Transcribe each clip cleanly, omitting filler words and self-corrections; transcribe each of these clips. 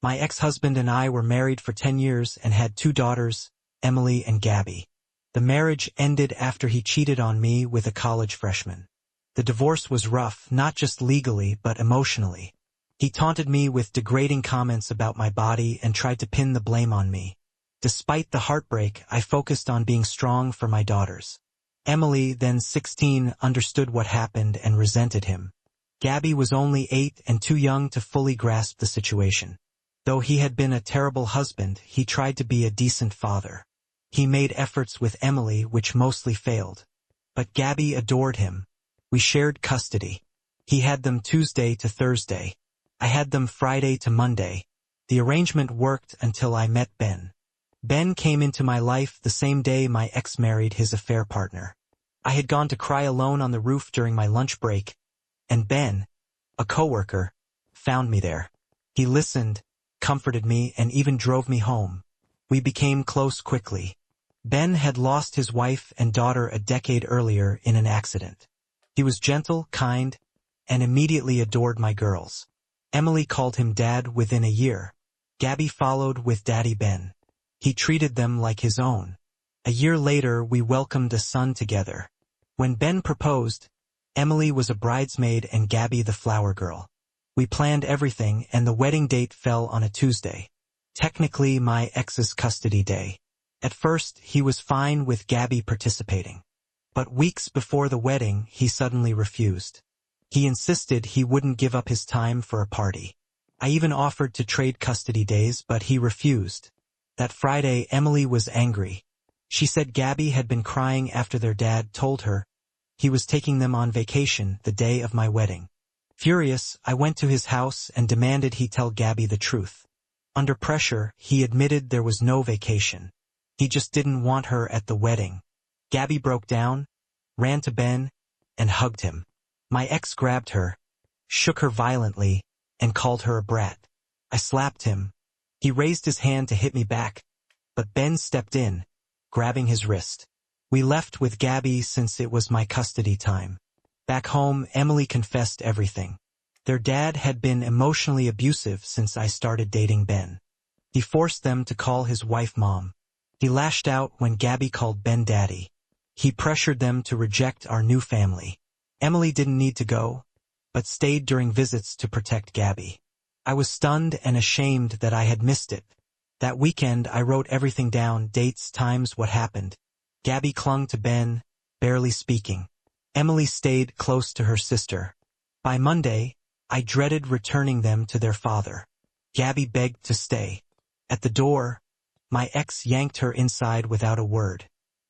My ex-husband and I were married for 10 years and had 2 daughters, Emily and Gabby. The marriage ended after he cheated on me with a college freshman. The divorce was rough, not just legally but emotionally. He taunted me with degrading comments about my body and tried to pin the blame on me. Despite the heartbreak, I focused on being strong for my daughters. Emily, then 16, understood what happened and resented him. Gabby was only 8 and too young to fully grasp the situation. Though he had been a terrible husband, he tried to be a decent father. He made efforts with Emily, which mostly failed. But Gabby adored him. We shared custody. He had them Tuesday to Thursday. I had them Friday to Monday. The arrangement worked until I met Ben. Ben came into my life the same day my ex married his affair partner. I had gone to cry alone on the roof during my lunch break, and Ben, a coworker, found me there. He listened, comforted me, and even drove me home. We became close quickly. Ben had lost his wife and daughter a decade earlier in an accident. He was gentle, kind, and immediately adored my girls. Emily called him Dad within a year. Gabby followed with Daddy Ben. He treated them like his own. A year later, we welcomed a son together. When Ben proposed, Emily was a bridesmaid and Gabby the flower girl. We planned everything, and the wedding date fell on a Tuesday. Technically my ex's custody day. At first, he was fine with Gabby participating. But weeks before the wedding, he suddenly refused. He insisted he wouldn't give up his time for a party. I even offered to trade custody days, but he refused. That Friday, Emily was angry. She said Gabby had been crying after their dad told her he was taking them on vacation the day of my wedding. Furious, I went to his house and demanded he tell Gabby the truth. Under pressure, he admitted there was no vacation. He just didn't want her at the wedding. Gabby broke down, ran to Ben, and hugged him. My ex grabbed her, shook her violently, and called her a brat. I slapped him. He raised his hand to hit me back, but Ben stepped in, grabbing his wrist. We left with Gabby since it was my custody time. Back home, Emily confessed everything. Their dad had been emotionally abusive since I started dating Ben. He forced them to call his wife Mom. He lashed out when Gabby called Ben Daddy. He pressured them to reject our new family. Emily didn't need to go, but stayed during visits to protect Gabby. I was stunned and ashamed that I had missed it. That weekend I wrote everything down, dates, times, what happened. Gabby clung to Ben, barely speaking. Emily stayed close to her sister. By Monday, I dreaded returning them to their father. Gabby begged to stay. At the door, my ex yanked her inside without a word.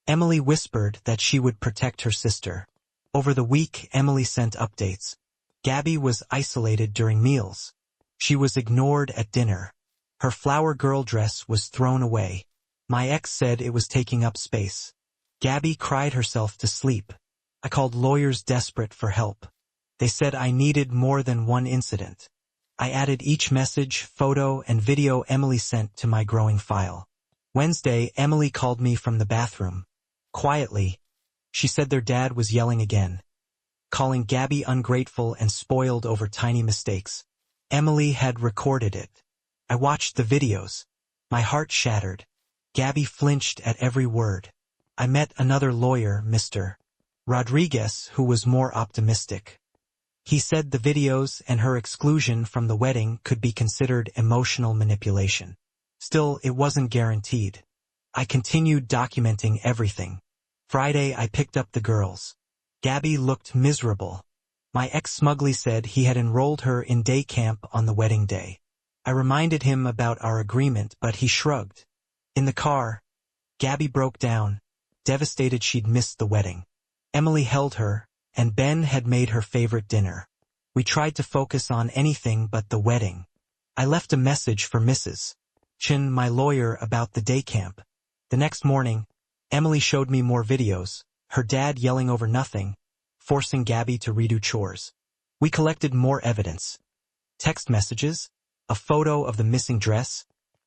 Emily whispered that she would protect her sister. Over the week, Emily sent updates. Gabby was isolated during meals. She was ignored at dinner. Her flower girl dress was thrown away. My ex said it was taking up space. Gabby cried herself to sleep. I called lawyers desperate for help. They said I needed more than one incident. I added each message, photo, and video Emily sent to my growing file. Wednesday, Emily called me from the bathroom. Quietly, she said their dad was yelling again, calling Gabby ungrateful and spoiled over tiny mistakes. Emily had recorded it. I watched the videos. My heart shattered. Gabby flinched at every word. I met another lawyer, Mr. Rodriguez, who was more optimistic. He said the videos and her exclusion from the wedding could be considered emotional manipulation. Still, it wasn't guaranteed. I continued documenting everything. Friday, I picked up the girls. Gabby looked miserable. My ex smugly said he had enrolled her in day camp on the wedding day. I reminded him about our agreement, but he shrugged. In the car, Gabby broke down, devastated she'd missed the wedding. Emily held her, and Ben had made her favorite dinner. We tried to focus on anything but the wedding. I left a message for Mrs. Chin, my lawyer, about the day camp. The next morning, Emily showed me more videos, her dad yelling over nothing, forcing Gabby to redo chores. We collected more evidence. Text messages, a photo of the missing dress,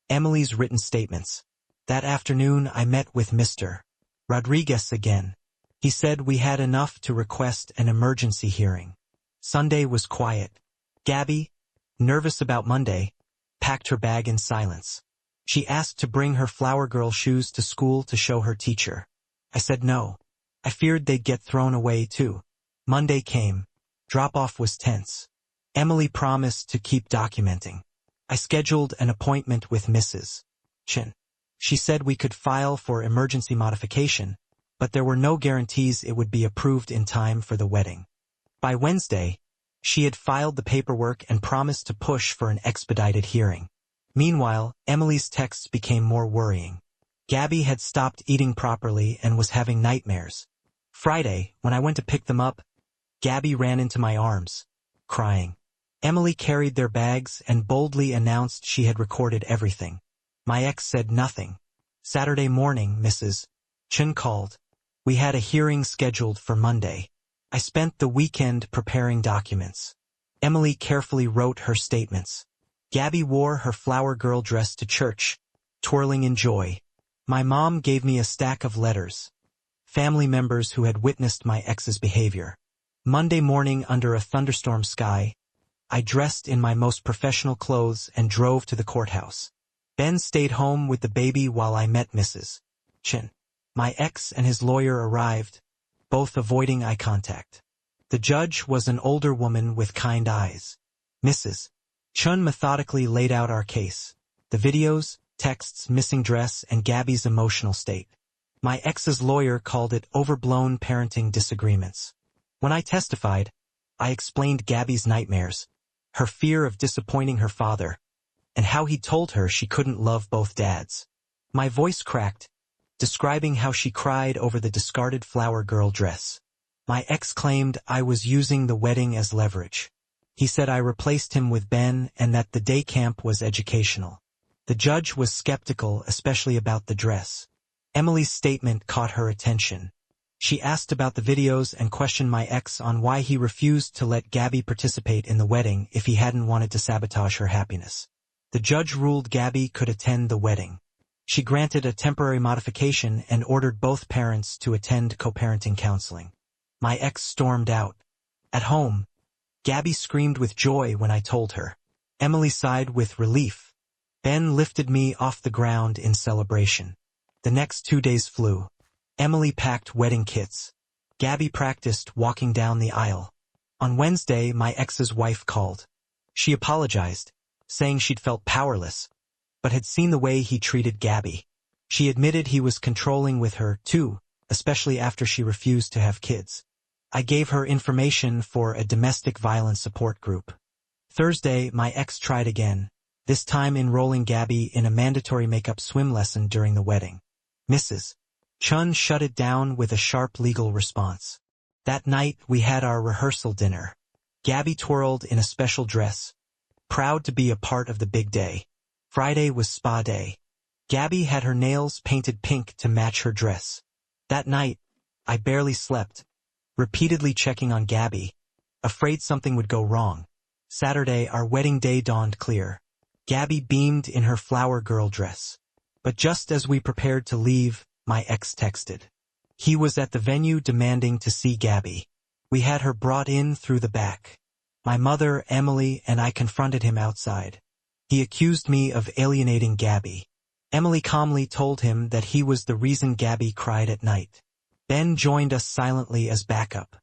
Emily's written statements. That afternoon I met with Mr. Rodriguez again. He said we had enough to request an emergency hearing. Sunday was quiet. Gabby, nervous about Monday, packed her bag in silence. She asked to bring her flower girl shoes to school to show her teacher. I said no. I feared they'd get thrown away too. Monday came. Drop-off was tense. Emily promised to keep documenting. I scheduled an appointment with Mrs. Chen. She said we could file for emergency modification, but there were no guarantees it would be approved in time for the wedding. By Wednesday, she had filed the paperwork and promised to push for an expedited hearing. Meanwhile, Emily's texts became more worrying. Gabby had stopped eating properly and was having nightmares. Friday, when I went to pick them up, Gabby ran into my arms, crying. Emily carried their bags and boldly announced she had recorded everything. My ex said nothing. Saturday morning, Mrs. Chen called. We had a hearing scheduled for Monday. I spent the weekend preparing documents. Emily carefully wrote her statements. Gabby wore her flower girl dress to church, twirling in joy. My mom gave me a stack of letters. Family members who had witnessed my ex's behavior. Monday morning, under a thunderstorm sky, I dressed in my most professional clothes and drove to the courthouse. Ben stayed home with the baby while I met Mrs. Chen. My ex and his lawyer arrived, both avoiding eye contact. The judge was an older woman with kind eyes. Mrs. Chen methodically laid out our case. The videos, texts, missing dress, and Gabby's emotional state. My ex's lawyer called it overblown parenting disagreements. When I testified, I explained Gabby's nightmares, her fear of disappointing her father, and how he told her she couldn't love both dads. My voice cracked, describing how she cried over the discarded flower girl dress. My ex claimed I was using the wedding as leverage. He said I replaced him with Ben and that the day camp was educational. The judge was skeptical, especially about the dress. Emily's statement caught her attention. She asked about the videos and questioned my ex on why he refused to let Gabby participate in the wedding if he hadn't wanted to sabotage her happiness. The judge ruled Gabby could attend the wedding. She granted a temporary modification and ordered both parents to attend co-parenting counseling. My ex stormed out. At home, Gabby screamed with joy when I told her. Emily sighed with relief. Ben lifted me off the ground in celebration. The next 2 days flew. Emily packed wedding kits. Gabby practiced walking down the aisle. On Wednesday, my ex's wife called. She apologized, saying she'd felt powerless, but had seen the way he treated Gabby. She admitted he was controlling with her, too, especially after she refused to have kids. I gave her information for a domestic violence support group. Thursday, my ex tried again, this time enrolling Gabby in a mandatory makeup swim lesson during the wedding. Mrs. Chun shut it down with a sharp legal response. That night, we had our rehearsal dinner. Gabby twirled in a special dress, proud to be a part of the big day. Friday was spa day. Gabby had her nails painted pink to match her dress. That night, I barely slept, repeatedly checking on Gabby, afraid something would go wrong. Saturday, our wedding day dawned clear. Gabby beamed in her flower girl dress. But just as we prepared to leave, my ex texted. He was at the venue demanding to see Gabby. We had her brought in through the back. My mother, Emily, and I confronted him outside. He accused me of alienating Gabby. Emily calmly told him that he was the reason Gabby cried at night. Ben joined us silently as backup.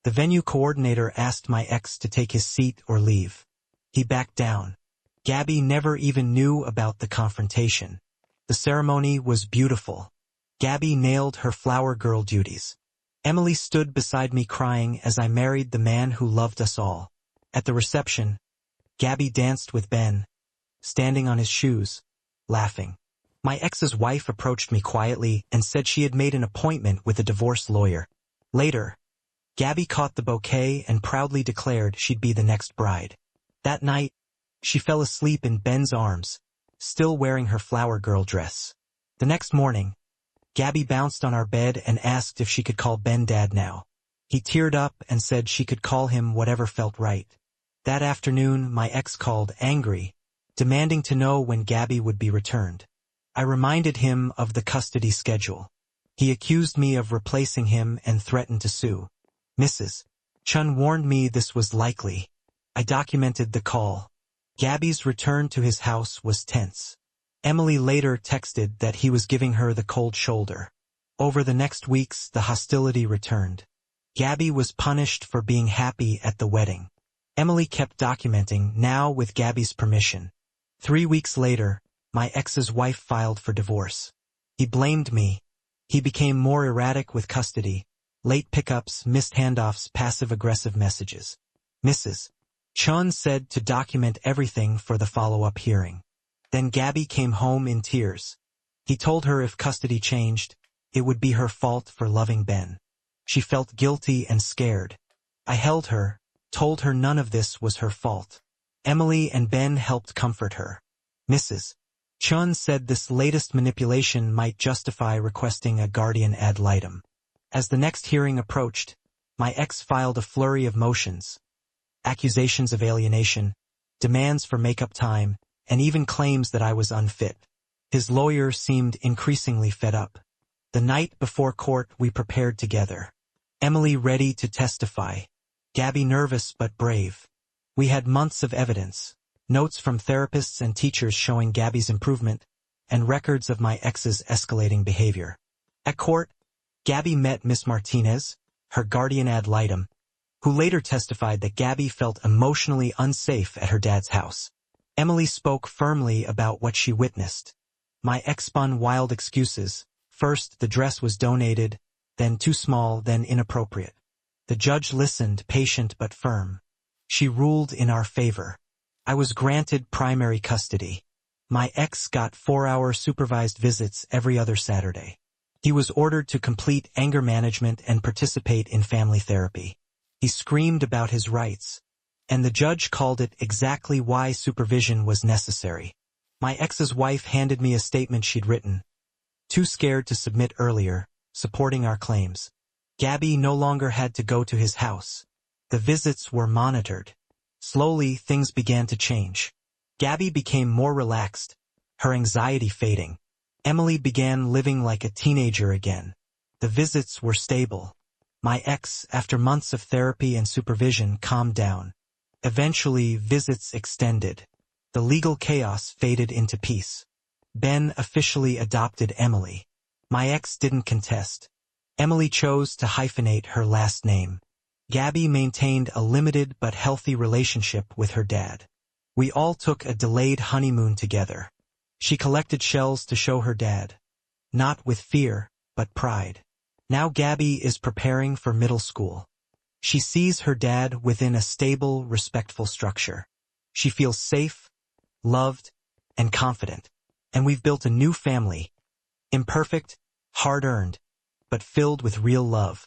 The venue coordinator asked my ex to take his seat or leave. He backed down. Gabby never even knew about the confrontation. The ceremony was beautiful. Gabby nailed her flower girl duties. Emily stood beside me crying as I married the man who loved us all. At the reception, Gabby danced with Ben, standing on his shoes, laughing. My ex's wife approached me quietly and said she had made an appointment with a divorce lawyer. Later, Gabby caught the bouquet and proudly declared she'd be the next bride. That night, she fell asleep in Ben's arms, still wearing her flower girl dress. The next morning, Gabby bounced on our bed and asked if she could call Ben Dad now. He teared up and said she could call him whatever felt right. That afternoon, my ex called, angry, demanding to know when Gabby would be returned. I reminded him of the custody schedule. He accused me of replacing him and threatened to sue. Mrs. Chun warned me this was likely. I documented the call. Gabby's return to his house was tense. Emily later texted that he was giving her the cold shoulder. Over the next weeks, the hostility returned. Gabby was punished for being happy at the wedding. Emily kept documenting, now with Gabby's permission. 3 weeks later, my ex's wife filed for divorce. He blamed me. He became more erratic with custody, late pickups, missed handoffs, passive-aggressive messages. Mrs. Chun said to document everything for the follow-up hearing. Then Gabby came home in tears. He told her if custody changed, it would be her fault for loving Ben. She felt guilty and scared. I held her, told her none of this was her fault. Emily and Ben helped comfort her. Mrs. Chun said this latest manipulation might justify requesting a guardian ad litem. As the next hearing approached, my ex filed a flurry of motions. Accusations of alienation, demands for make-up time, and even claims that I was unfit. His lawyer seemed increasingly fed up. The night before court, we prepared together. Emily ready to testify. Gabby nervous but brave. We had months of evidence, notes from therapists and teachers showing Gabby's improvement, and records of my ex's escalating behavior. At court, Gabby met Miss Martinez, her guardian ad litem, who later testified that Gabby felt emotionally unsafe at her dad's house. Emily spoke firmly about what she witnessed. My ex spun wild excuses. First, the dress was donated, then too small, then inappropriate. The judge listened, patient but firm. She ruled in our favor. I was granted primary custody. My ex got 4-hour supervised visits every other Saturday. He was ordered to complete anger management and participate in family therapy. He screamed about his rights, and the judge called it exactly why supervision was necessary. My ex's wife handed me a statement she'd written, too scared to submit earlier, supporting our claims. Gabby no longer had to go to his house. The visits were monitored. Slowly, things began to change. Gabby became more relaxed, her anxiety fading. Emily began living like a teenager again. The visits were stable. My ex, after months of therapy and supervision, calmed down. Eventually, visits extended. The legal chaos faded into peace. Ben officially adopted Emily. My ex didn't contest. Emily chose to hyphenate her last name. Gabby maintained a limited but healthy relationship with her dad. We all took a delayed honeymoon together. She collected shells to show her dad. Not with fear, but pride. Now Gabby is preparing for middle school. She sees her dad within a stable, respectful structure. She feels safe, loved, and confident. And we've built a new family. Imperfect, hard-earned, but filled with real love.